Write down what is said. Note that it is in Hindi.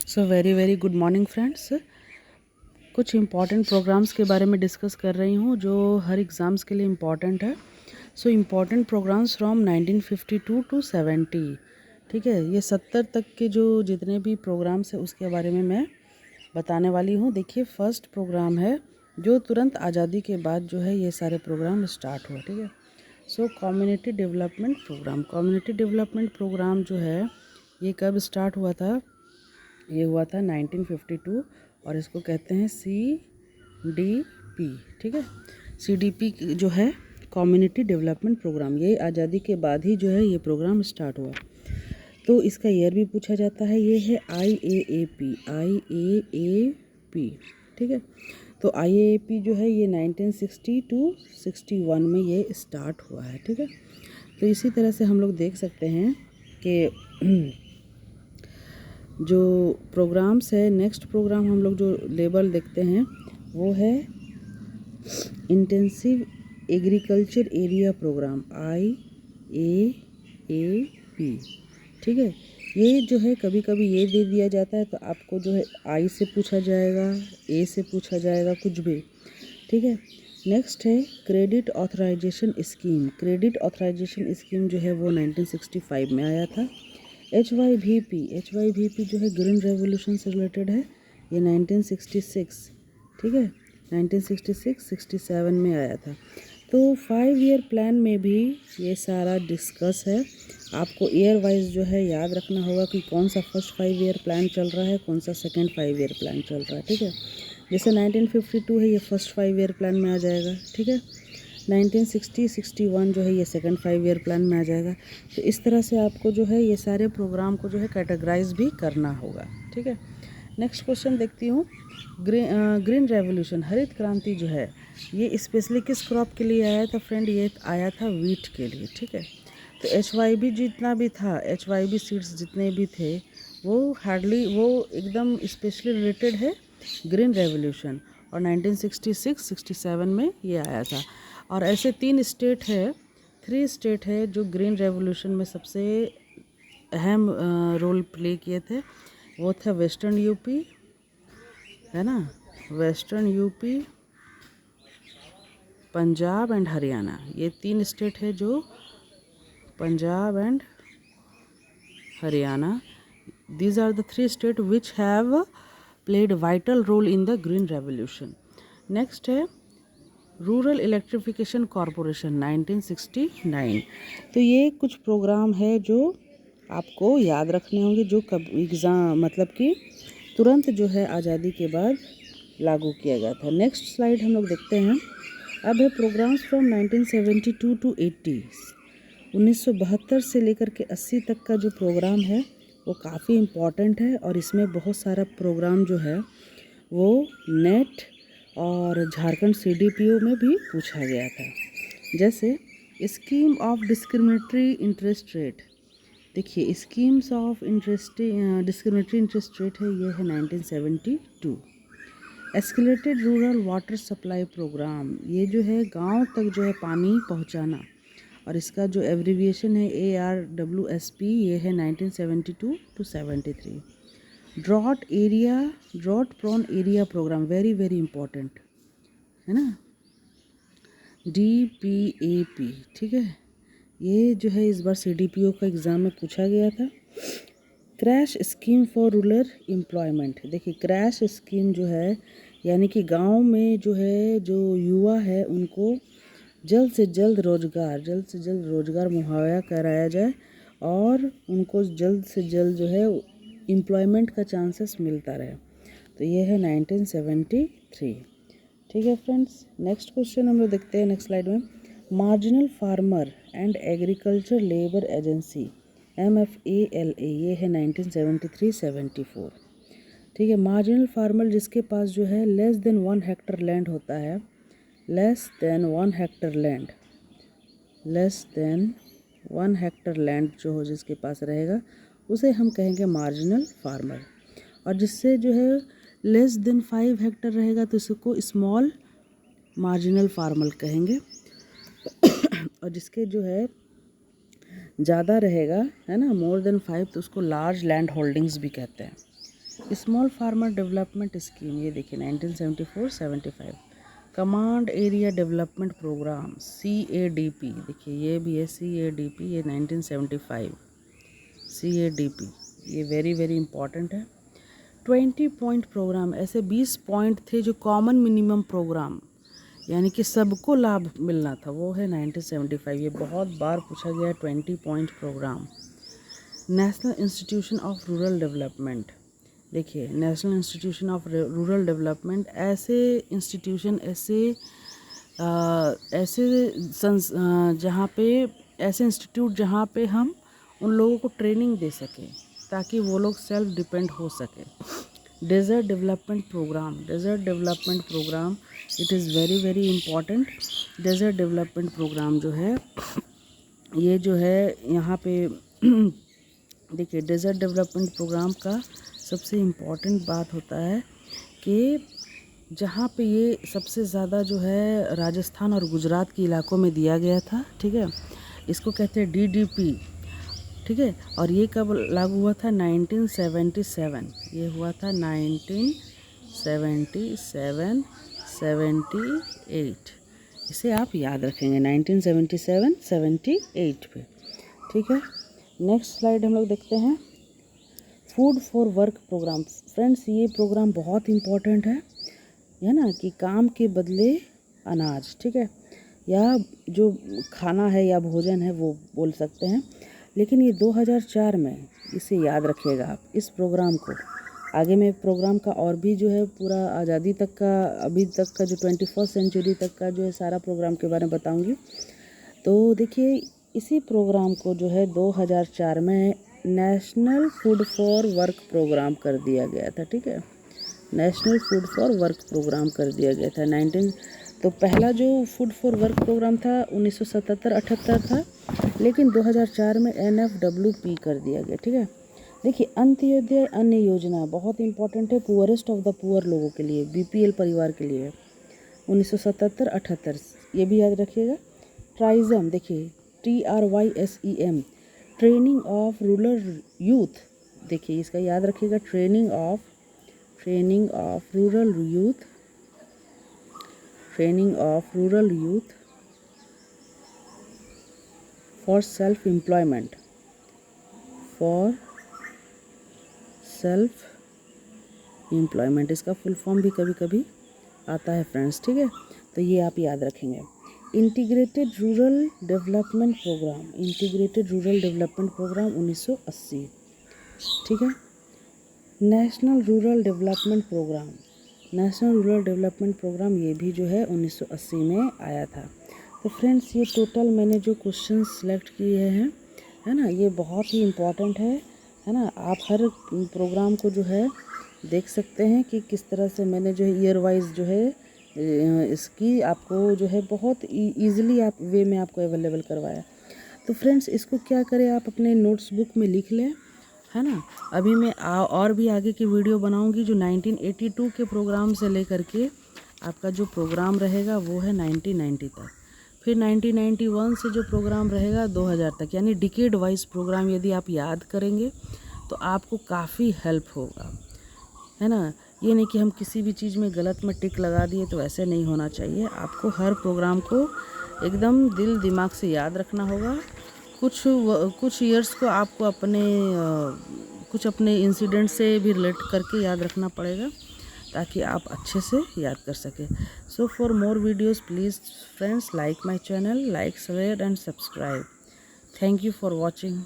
So very very good morning friends. कुछ इम्पॉर्टेंट प्रोग्राम्स के बारे में डिस्कस कर रही हूँ जो हर एग्ज़ाम्स के लिए इम्पॉर्टेंट है। So important programs from 1952 to 70। ठीक है, ये 70 तक के जो जितने भी प्रोग्राम्स हैं उसके बारे में मैं बताने वाली हूँ। देखिए, फर्स्ट प्रोग्राम है जो तुरंत आज़ादी के बाद जो है ये सारे प्रोग्राम स्टार्ट हुआ। ठीक है, so community development program. Community development program जो है ये कब स्टार्ट हुआ था? ये हुआ था 1952 और इसको कहते हैं CDP। ठीक है, CDP जो है कम्युनिटी डेवलपमेंट प्रोग्राम, ये आज़ादी के बाद ही जो है ये प्रोग्राम स्टार्ट हुआ। तो इसका ईयर भी पूछा जाता है, ये है IAAP। ठीक है, तो IAAP जो है ये 1960 टू 61 में ये स्टार्ट हुआ है। ठीक है, तो इसी तरह से हम लोग देख सकते हैं कि जो प्रोग्राम्स है, नेक्स्ट प्रोग्राम हम लोग जो लेबल देखते हैं वो है intensive agriculture area program, IAAP। ठीक है, ये जो है कभी कभी ये दे दिया जाता है तो आपको जो है आई से पूछा जाएगा, ए से पूछा जाएगा, कुछ भी। ठीक है, नेक्स्ट है credit authorization scheme. Credit authorization scheme जो है वो 1965 में आया था। HYVP जो है ग्रीन रेवोल्यूशन से रिलेटेड है, ये 1966। ठीक है, 1966-67 में आया था। तो 5 ईयर प्लान में भी ये सारा डिस्कस है। आपको ईयर वाइज जो है याद रखना होगा कि कौन सा फर्स्ट 5 ईयर प्लान चल रहा है, कौन सा सेकेंड 5 ईयर प्लान चल रहा है। ठीक है, जैसे 1952 है, ये फर्स्ट 5 ईयर प्लान में आ जाएगा। ठीक है, 1960-61 जो है ये सेकंड 5 ईयर प्लान में आ जाएगा। तो इस तरह से आपको जो है ये सारे प्रोग्राम को जो है कैटेगराइज भी करना होगा। ठीक है, नेक्स्ट क्वेश्चन देखती हूँ। ग्रीन रेवोल्यूशन, हरित क्रांति जो है ये स्पेशली किस क्रॉप के लिए आया था फ्रेंड? ये आया था वीट के लिए। ठीक है, तो HYB जितना भी था, HYB सीड्स जितने भी थे वो हार्डली वो एकदम स्पेशली रिलेटेड है ग्रीन रेवोल्यूशन, और 1966-67 में ये आया था। और ऐसे 3 स्टेट है जो ग्रीन रेवोल्यूशन में सबसे अहम रोल प्ले किए थे। वो था वेस्टर्न यूपी, है ना, western UP, Punjab and Haryana. ये 3 स्टेट है जो Punjab and Haryana, these are the 3 states which have played vital role in the green revolution. Next है रूरल इलेक्ट्रिफिकेशन कॉरपोरेशन 1969। तो ये कुछ प्रोग्राम है जो आपको याद रखने होंगे, जो कब एग्ज़ाम मतलब कि तुरंत जो है आज़ादी के बाद लागू किया गया था। नेक्स्ट स्लाइड हम लोग देखते हैं। अब है प्रोग्राम्स फ्रॉम 1972 टू 80। 1972 से लेकर के 80 तक का जो प्रोग्राम है वो काफ़ी इम्पॉर्टेंट है, और इसमें बहुत सारा प्रोग्राम जो है वो नेट और झारखंड CDPO में भी पूछा गया था। जैसे scheme of discriminatory interest rate. देखिए, schemes of discriminatory interest rate है, ये है 1972। Escalated rural water supply programme, ये जो है गांव तक जो है पानी पहुंचाना, और इसका जो एब्रीविएशन है ARWSP, ये है 1972 to 73। Drought prone area program, very very important है ना, DPAP। ठीक है, ये जो है इस बार CDPO का एग्ज़ाम में पूछा गया था। Crash scheme for rural employment. देखिए, क्रैश स्कीम जो है यानी कि गांव में जो है जो युवा है उनको जल्द से जल्द रोज़गार मुहैया कराया जाए, और उनको जल्द से जल्द जो है एम्प्लॉयमेंट का चांसेस मिलता रहे। तो ये है 1973। ठीक है फ्रेंड्स, नेक्स्ट क्वेश्चन हम लोग देखते हैं नेक्स्ट स्लाइड में। Marginal farmer and agriculture labour agency, MFALA, ये है 1973-74। ठीक है, मार्जिनल फार्मर जिसके पास जो है लेस देन 1 हेक्टर लैंड होता है, लेस देन 1 हेक्टर लैंड जो हो जिसके पास रहेगा उसे हम कहेंगे मार्जिनल फार्मर। और जिससे जो है लेस देन 5 हेक्टर रहेगा तो इसको स्मॉल मार्जिनल फार्मर कहेंगे। और जिसके जो है ज़्यादा रहेगा, है ना, मोर देन 5, तो उसको लार्ज लैंड होल्डिंग्स भी कहते हैं। स्मॉल फार्मर डेवलपमेंट स्कीम, ये देखिए 1974-75। Command area development program CADP, देखिए ये भी है CADP, ये 1975 CADP, ये वेरी वेरी इंपॉर्टेंट है। 20 पॉइंट प्रोग्राम, ऐसे 20 पॉइंट थे जो कॉमन मिनिमम प्रोग्राम यानी कि सबको लाभ मिलना था, वो है 1975। ये बहुत बार पूछा गया 20 point programme. National institution of rural development, देखिए national institution of rural development, ऐसे इंस्टीट्यूशन जहाँ पे ऐसे इंस्टीट्यूट जहाँ पे हम उन लोगों को ट्रेनिंग दे सकें ताकि वो लोग सेल्फ डिपेंड हो सके। Desert development program, desert development program it is very very important. Desert development program जो है ये जो है यहाँ पे देखिए डेजर्ट डेवलपमेंट प्रोग्राम का सबसे इम्पॉर्टेंट बात होता है कि जहाँ पे ये सबसे ज़्यादा जो है राजस्थान और गुजरात के इलाकों में दिया गया था, ठीक है, इसको कहते हैं DDP, ठीक है। और ये कब लागू हुआ था? 1977, ये हुआ था 1977 78, इसे आप याद रखेंगे 1977 78 पे, ठीक है। नेक्स्ट स्लाइड हम लोग देखते हैं food for work program. Friends ये प्रोग्राम बहुत इम्पोर्टेंट है ना, कि काम के बदले अनाज, ठीक है, या जो खाना है या भोजन है वो बोल सकते हैं। लेकिन ये 2004 में, इसे याद रखिएगा आप इस प्रोग्राम को। आगे में प्रोग्राम का और भी जो है पूरा आज़ादी तक का, अभी तक का जो 21st सेंचुरी तक का जो है सारा प्रोग्राम के बारे में बताऊंगी। तो देखिए इसी प्रोग्राम को जो है 2004 में national food for work program कर दिया गया था, ठीक है, national food for work program कर दिया गया था। तो पहला जो फूड फॉर वर्क प्रोग्राम था 1977-78 था, लेकिन 2004 में NFWP कर दिया गया, ठीक है। देखिए अंत्योदय अन्न योजना बहुत इंपॉर्टेंट है, पुअरेस्ट ऑफ द पुअर लोगों के लिए, BPL परिवार के लिए, 1977-78, ये भी याद रखिएगा। ट्राइजम, देखिए TRYSEM, training of rural youth, देखिए इसका याद रखिएगा, training of rural youth for self employment, इसका फुल फॉर्म भी कभी कभी आता है फ्रेंड्स, ठीक है, तो ये आप याद रखेंगे। इंटीग्रेटेड रूरल डेवलपमेंट प्रोग्राम, 1980, ठीक है। नेशनल रूरल डेवलपमेंट प्रोग्राम, ये भी जो है 1980 में आया था। तो फ्रेंड्स ये टोटल मैंने जो क्वेश्चन सेलेक्ट किए हैं, है ना, ये बहुत ही इम्पॉर्टेंट है ना। आप हर प्रोग्राम को जो है देख सकते हैं कि किस तरह से मैंने जो है ईयर वाइज जो है इसकी आपको जो है बहुत ईजिली आप वे में आपको अवेलेबल करवाया। तो फ्रेंड्स इसको क्या करें, आप अपने नोट्स बुक में लिख लें, है ना। अभी मैं और भी आगे की वीडियो बनाऊंगी जो 1982 के प्रोग्राम से लेकर के आपका जो प्रोग्राम रहेगा वो है 1990 तक, फिर 1991 से जो प्रोग्राम रहेगा 2000 तक, यानी डिकेड वाइज प्रोग्राम यदि आप याद करेंगे तो आपको काफ़ी हेल्प होगा, है ना। ये नहीं कि हम किसी भी चीज़ में गलत में टिक लगा दिए, तो ऐसे नहीं होना चाहिए। आपको हर प्रोग्राम को एकदम दिल दिमाग से याद रखना होगा। कुछ ईयर्स को आपको कुछ अपने इंसिडेंट से भी रिलेट करके याद रखना पड़ेगा ताकि आप अच्छे से याद कर सकें। So for more videos please friends like my channel, like share and subscribe. Thank you for watching.